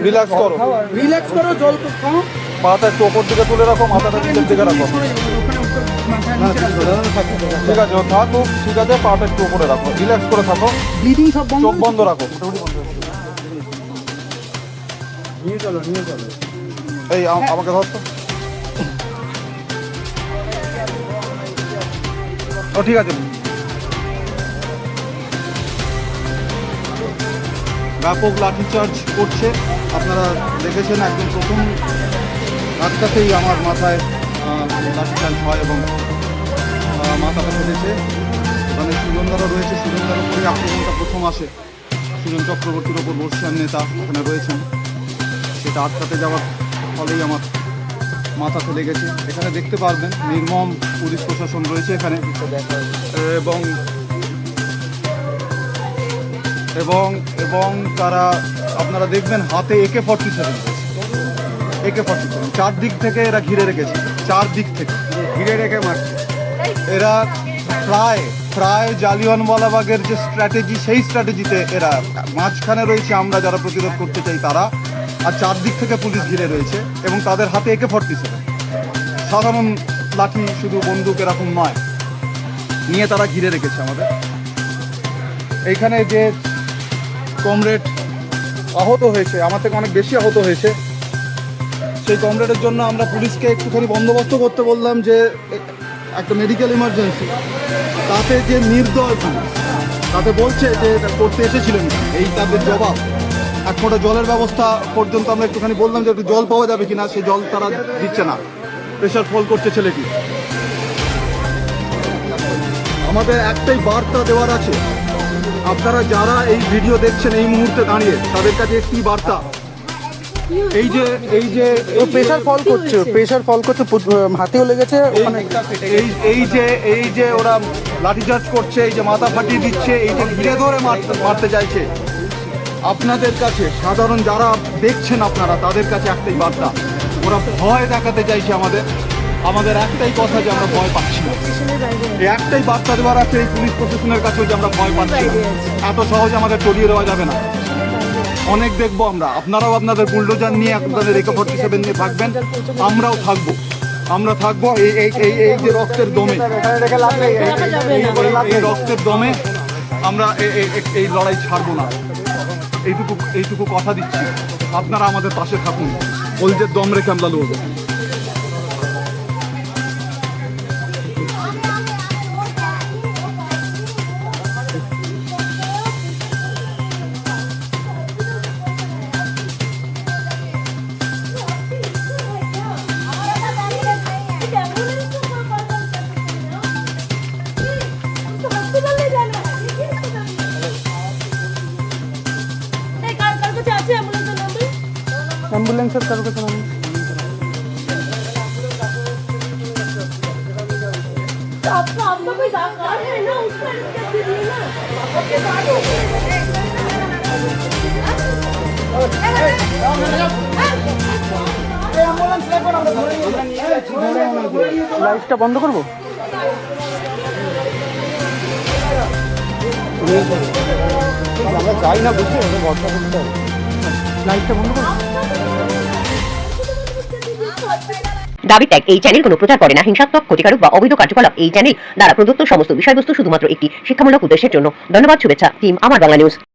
Relax করো, relax করো, জল খাও, মাথা একটু ওপর দিকে তুলে রাখো, মাথাটা নিচের দিকে রাখো। ঠিক আছে, থাকুক, ঠিক আছে, পাটা একটু উপরে রাখো, রিল্যাক্স করে থাকো, ব্লিডিং সব বন্ধ, চোখ বন্ধ রাখো। নিয়ে চলো, নিয়ে চলো। এই আমাকে ধরতো। ও ঠিক আছে। ব্যাপক লাঠিচার্জ করছে, আপনারা দেখেছেন একদম প্রথম রাতটাতেই আমার মাথায় লাঠিচার্জ হয় এবং মাথাটা ফেলেছে। এখানে সুজনদারও রয়েছে, সুজনদার উপরে আক্রমণটা প্রথম আসে। সুজন চক্রবর্তীর ওপর বর্ষিয়ান নেতা এখানে রয়েছেন, সেটা আটকাতে যাওয়ার ফলেই আমার মাথাতে লেগেছে। এখানে দেখতে পারবেন নির্মম পুলিশ প্রশাসন রয়েছে এখানে, এবং এবং এবং তারা আপনারা দেখবেন হাতে AK-47 রয়েছে, AK-47 চারদিক থেকে এরা ঘিরে রেখেছে, চারদিক থেকে ঘিরে রেখে মারছে। এরা প্রায় জালিয়ানওয়ালাবাগের যে স্ট্র্যাটেজি, সেই স্ট্র্যাটেজিতে এরা মাঝখানে রয়েছে আমরা যারা প্রতিরোধ করতে চাই তারা, আর চারদিক থেকে পুলিশ ঘিরে রয়েছে এবং তাদের হাতে AK-47, সাধারণ লাঠি, শুধু বন্দুক এরকম নয়, নিয়ে তারা ঘিরে রেখেছে আমাদের। এইখানে যে কমরেড আহত হয়েছে, আমার থেকে অনেক বেশি আহত হয়েছে, সেই কমরেডের জন্য আমরা পুলিশকে একটুখানি বন্দোবস্ত করতে বললাম, যে একটা মেডিকেল ইমার্জেন্সি, তাতে যে নির্দয় পুলিশ তাতে বলছে যে করতে এসেছিলেন, এই তাদের জবাব। এক ফোঁটা জলের ব্যবস্থা পর্যন্ত আমরা একটুখানি বললাম যে একটু জল পাওয়া যাবে কিনা, সেই জল তারা দিচ্ছে না, প্রেশার ফল করছে ছেলেটি। আমাদের একটাই বার্তা দেওয়ার আছে, আপনারা যারা এই ভিডিও দেখছেন এই মুহূর্তে দাঁড়িয়ে, তাদের কাছে একটি বার্তা, এই যে প্রেশার ফল করছে, হাতেও লেগেছে ওখানে। এই যে ওরা লাঠিচার্জ করছে, এই যে মাথা ফাটিয়ে দিচ্ছে, এই যে ঘিরে ধরে মারতে চাইছে, আপনাদের কাছে সাধারণ যারা দেখছেন আপনারা, তাদের কাছে একটাই বার্তা, ওরা ভয় দেখাতে চাইছে আমাদের একটাই কথা যে আমরা ভয় পাচ্ছি না। এই একটাই বার্তা দেওয়ার আছে এই পুলিশ প্রশাসনের কাছেও, যে আমরা ভয় পাচ্ছি না, এত সহজে আমাদের টলিয়ে দেওয়া যাবে না। অনেক দেখবো আমরা, আপনারাও আপনাদের বুলডোজার নিয়ে, আপনাদের AK-47 নিয়ে থাকবেন, আমরাও থাকবো, আমরা থাকবো এই যে রক্তের দমে, এই রক্তের দমে আমরা এই লড়াই ছাড়বো না। এইটুকু কথা দিচ্ছি, আপনারা আমাদের পাশে থাকুন, কলজের দম রেখে আমরা লড়বো। অ্যাম্বুলেন্সের কারো কাছে নাম লাইটটা বন্ধ করবো, আমরা চাই না, বুঝলি, ভরসা করতে হবে। লাইটটা বন্ধ করবো। দাবি ত্যাগ এই চ্যানেল কোনো প্রচার করে না, হিংসাত্মক, ক্ষতিকারক বা অবৈধ কার্যকলাপ এই চ্যানেল দ্বারা প্রদত্ত সমস্ত বিষয়বস্তু শুধুমাত্র একটি শিক্ষামূলক উদ্দেশ্যের জন্য। ধন্যবাদ, শুভেচ্ছা, টিম আমার বাংলা নিউজ।